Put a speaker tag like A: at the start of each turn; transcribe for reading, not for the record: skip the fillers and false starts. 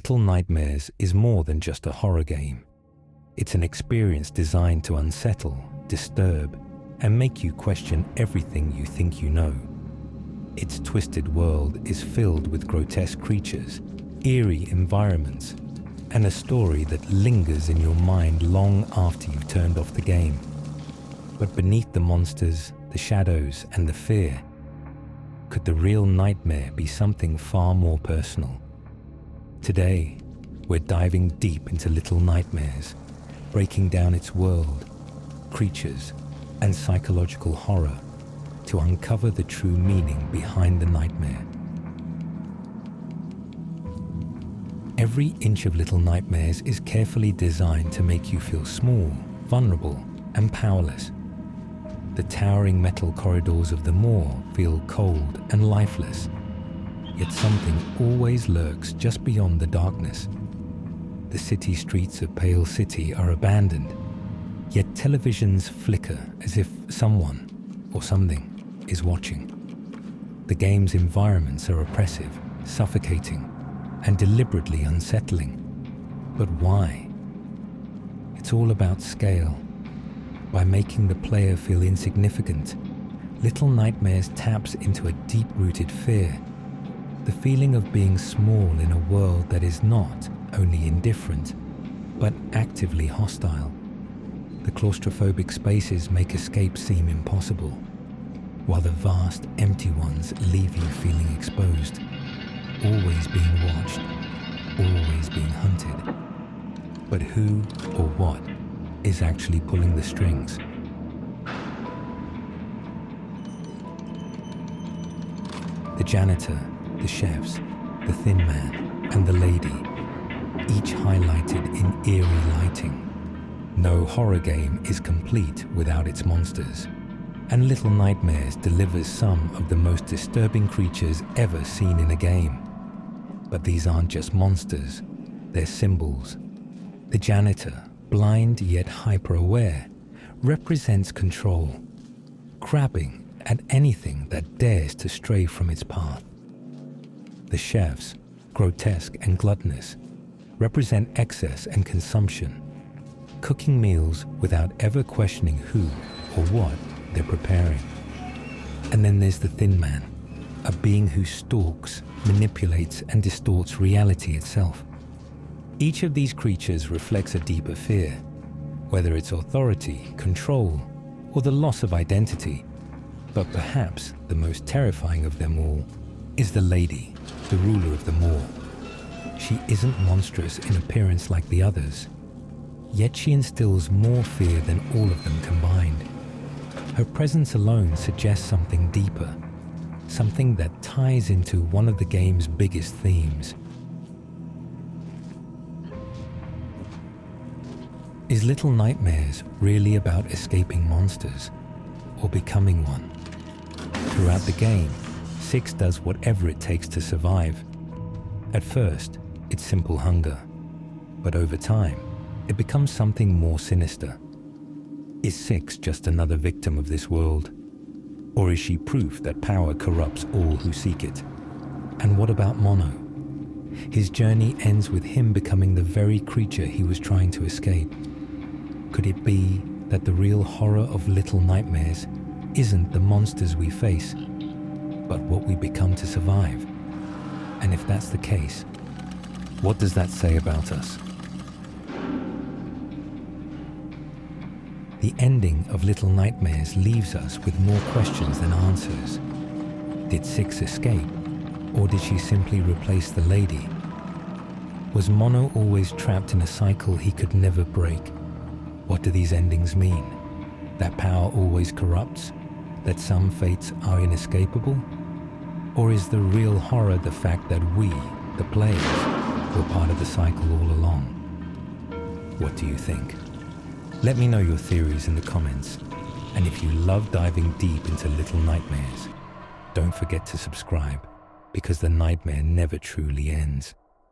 A: Little Nightmares is more than just a horror game. It's an experience designed to unsettle, disturb, and make you question everything you think you know. Its twisted world is filled with grotesque creatures, eerie environments, and a story that lingers in your mind long after you've turned off the game. But beneath the monsters, the shadows, and the fear, could the real nightmare be something far more personal? Today, we're diving deep into Little Nightmares, breaking down its world, creatures, and psychological horror to uncover the true meaning behind the nightmare. Every inch of Little Nightmares is carefully designed to make you feel small, vulnerable, and powerless. The towering metal corridors of the moor feel cold and lifeless, yet something always lurks just beyond the darkness. The city streets of Pale City are abandoned, yet televisions flicker as if someone or something is watching. The game's environments are oppressive, suffocating, and deliberately unsettling. But why? It's all about scale. By making the player feel insignificant, Little Nightmares taps into a deep-rooted fear, the feeling of being small in a world that is not only indifferent, but actively hostile. The claustrophobic spaces make escape seem impossible, while the vast, empty ones leave you feeling exposed, always being watched, always being hunted. But who or what is actually pulling the strings? The janitor, the chefs, the thin man, and the lady, each highlighted in eerie lighting. No horror game is complete without its monsters, and Little Nightmares delivers some of the most disturbing creatures ever seen in a game. But these aren't just monsters, they're symbols. The janitor, blind yet hyper-aware, represents control, grabbing at anything that dares to stray from its path. The chefs, grotesque and gluttonous, represent excess and consumption, cooking meals without ever questioning who or what they're preparing. And then there's the Thin Man, a being who stalks, manipulates, and distorts reality itself. Each of these creatures reflects a deeper fear, whether it's authority, control, or the loss of identity. But perhaps the most terrifying of them all is the lady, the ruler of the moor. She isn't monstrous in appearance like the others, yet she instills more fear than all of them combined. Her presence alone suggests something deeper, something that ties into one of the game's biggest themes. Is Little Nightmares really about escaping monsters or becoming one? Throughout the game, Six does whatever it takes to survive. At first, it's simple hunger, but over time, it becomes something more sinister. Is Six just another victim of this world? Or is she proof that power corrupts all who seek it? And what about Mono? His journey ends with him becoming the very creature he was trying to escape. Could it be that the real horror of Little Nightmares isn't the monsters we face, but what we become to survive? And if that's the case, what does that say about us? The ending of Little Nightmares leaves us with more questions than answers. Did Six escape, or did she simply replace the lady? Was Mono always trapped in a cycle he could never break? What do these endings mean? That power always corrupts? That some fates are inescapable? Or is the real horror the fact that we, the players, were part of the cycle all along? What do you think? Let me know your theories in the comments. And if you love diving deep into Little Nightmares, don't forget to subscribe, because the nightmare never truly ends.